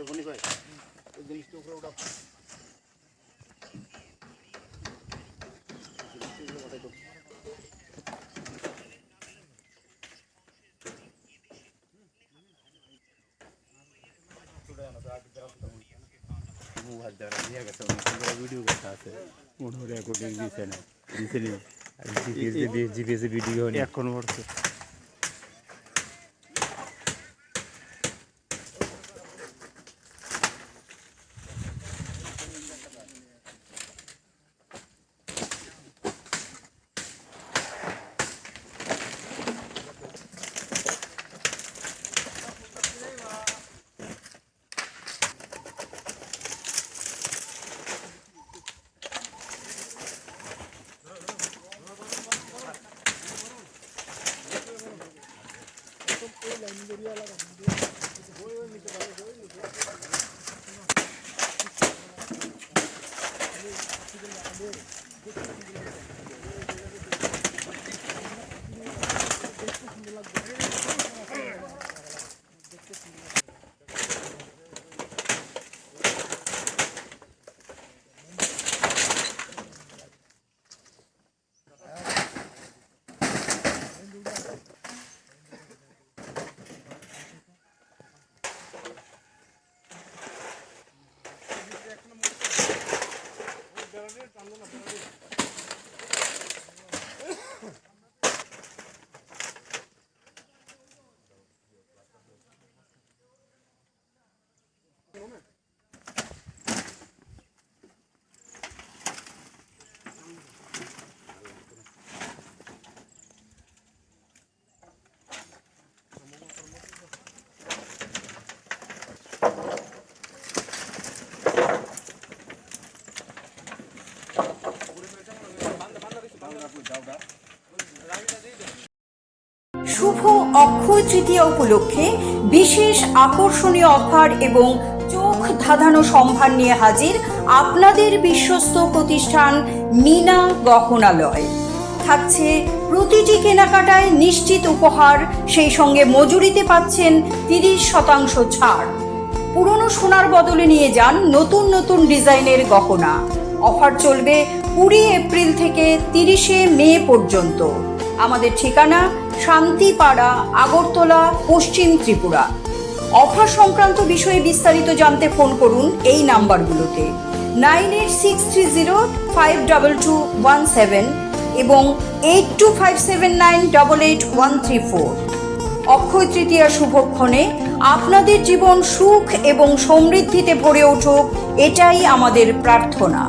বনি ভাই এই জিনিসটা উপরে উঠাও। ভিডিও করতে আছে মনে হয় রেকর্ডিং দিছে না জিপিএস ভিডিও এখন করছে। শুভ অক্ষয় তৃতীয়া উপলক্ষে বিশেষ আকর্ষণীয় অফার এবং চোখ ধাঁধানো সম্ভার নিয়ে হাজির আপনাদের বিশ্বস্ত প্রতিষ্ঠান মীনা গহনালয়। থাকছে প্রতিটি কেনাকাটায় নিশ্চিত উপহার, সেই সঙ্গে মজুরিতে পাচ্ছেন 30% ছাড়। পুরনো সোনার বদলে নিয়ে যান নতুন নতুন ডিজাইনের গহনা। অফার চলবে 20 এপ্রিল থেকে 30 মে পর্যন্ত। আমাদের ঠিকানা শান্তিপাড়া, আগরতলা, পশ্চিম ত্রিপুরা। অফার সংক্রান্ত বিষয়ে বিস্তারিত জানতে ফোন করুন এই নাম্বারগুলোতে 9863052217 এবং 8257988134। অক্ষয় তৃতীয়া শুভক্ষণে আপনাদের জীবন সুখ এবং সমৃদ্ধিতে ভরে উঠুক, এটাই আমাদের প্রার্থনা।